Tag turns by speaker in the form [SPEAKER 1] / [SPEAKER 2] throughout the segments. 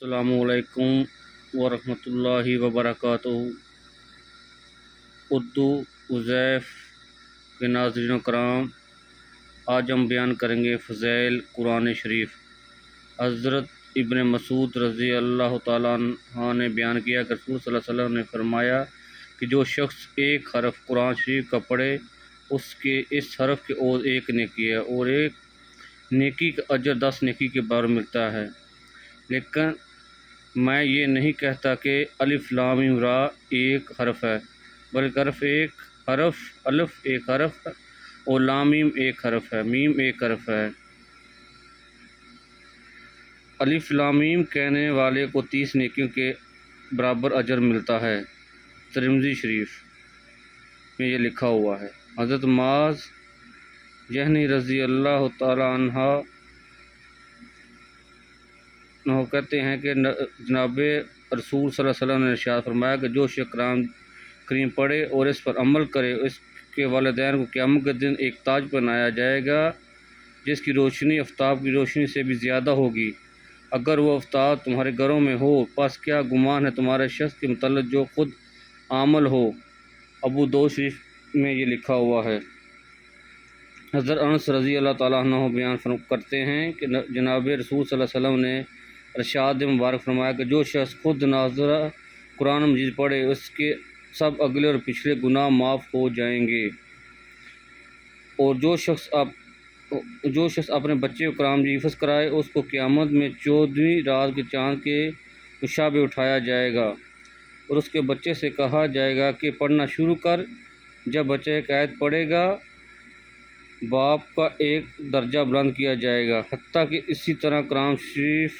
[SPEAKER 1] السلام علیکم ورحمۃ اللہ وبرکاتہ۔ اردو وظائف کے ناظرین و کرام، آج ہم بیان کریں گے فضائل قرآن شریف۔ حضرت ابن مسعود رضی اللہ تعالیٰ عنہ نے بیان کیا کہ رسول صلی اللہ علیہ وسلم نے فرمایا کہ جو شخص ایک حرف قرآن شریف کا پڑھے اس کے اس حرف کے اور ایک نیکی ہے، اور ایک نیکی کا اجر 10 نیکی کے برابر ملتا ہے۔ لیکن میں یہ نہیں کہتا کہ الف لام میم را ایک حرف ہے، بلکہ الف ایک حرف ہے اور لام میم ایک حرف ہے، میم ایک حرف ہے۔ الف لام میم کہنے والے کو 30 نیکیوں کے برابر اجر ملتا ہے۔ ترمذی شریف میں یہ لکھا ہوا ہے۔ حضرت معاذ جہنی رضی اللہ تعالیٰ عنہ کہتے ہیں کہ جناب رسول صلی اللہ علیہ وسلم نے ارشاد فرمایا کہ جو شخص قرآن کریم پڑھے اور اس پر عمل کرے، اس کے والدین کو قیامت کے دن ایک تاج پہنایا جائے گا جس کی روشنی آفتاب کی روشنی سے بھی زیادہ ہوگی۔ اگر وہ آفتاب تمہارے گھروں میں ہو، پس کیا گمان ہے تمہارے شخص کے متعلق جو خود عامل ہو۔ ابو داؤد شریف میں یہ لکھا ہوا ہے۔ حضرت انس رضی اللہ تعالیٰ عنہ بیان کرتے ہیں کہ جناب رسول صلی اللہ علیہ وسلم نے ارشاد مبارک فرمایا کہ جو شخص خود ناظرہ قرآن مجید پڑھے اس کے سب اگلے اور پچھلے گناہ معاف ہو جائیں گے، اور جو شخص اپنے بچے کو قرآن مجید حفظ کرائے اس کو قیامت میں 14ویں رات کے چاند کے مشابہ اٹھایا جائے گا، اور اس کے بچے سے کہا جائے گا کہ پڑھنا شروع کر۔ جب بچہ ایک آیت پڑھے گا باپ کا ایک درجہ بلند کیا جائے گا، حتیٰ کہ اسی طرح قرآن شریف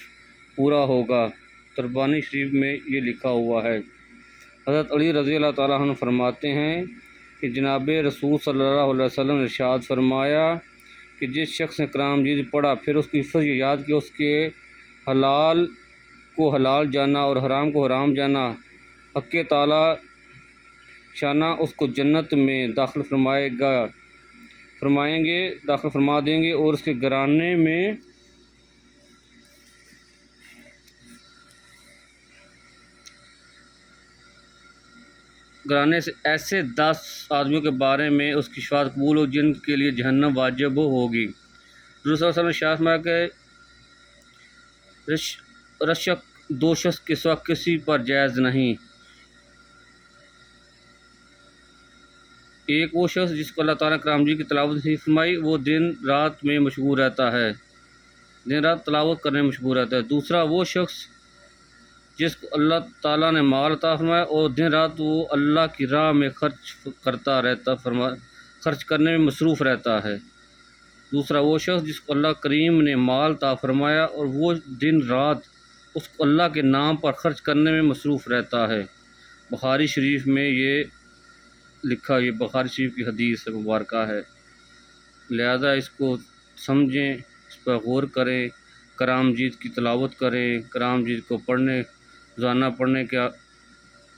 [SPEAKER 1] پورا ہوگا۔ تبرانی شریف میں یہ لکھا ہوا ہے۔ حضرت علی رضی اللہ تعالیٰ عنہ فرماتے ہیں کہ جناب رسول صلی اللہ علیہ وسلم نے ارشاد فرمایا کہ جس شخص نے قرآن مجید پڑھا پھر اس کی حفظ یاد کی، اس کے حلال کو حلال جانا اور حرام کو حرام جانا، حق تعالیٰ شانہ اس کو جنت میں داخل فرما دیں گے، اور اس کے گھرانے سے ایسے 10 آدمیوں کے بارے میں اس کی شفاعت قبول ہو جن کے لیے جہنم واجب ہوگی۔ رسول صلی اللہ علیہ وسلم نے ارشاد فرمایا کہ رشک 2 شخص کے سوا کسی پر جائز نہیں۔ ایک وہ شخص جس کو اللہ تعالیٰ نے قرآن مجید کی تلاوت نصیب فرمائی، وہ دن رات میں مشغول رہتا ہے، دن رات تلاوت کرنے میں مشغول رہتا ہے۔ دوسرا وہ شخص جس کو اللہ تعالیٰ نے مال عطا فرمایا اور دن رات وہ اللہ کی راہ میں خرچ کرنے میں مصروف رہتا ہے۔ دوسرا وہ شخص جس کو اللہ کریم نے مال عطا فرمایا اور وہ دن رات اس کو اللہ کے نام پر خرچ کرنے میں مصروف رہتا ہے۔ بخاری شریف میں یہ لکھا، یہ بخاری شریف کی حدیث مبارکہ ہے، لہذا اس کو سمجھیں، اس پر غور کریں، قرآن مجید کی تلاوت کریں، قرآن مجید کو روزانہ پڑھنے کا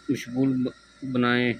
[SPEAKER 1] مشغول بنائیں۔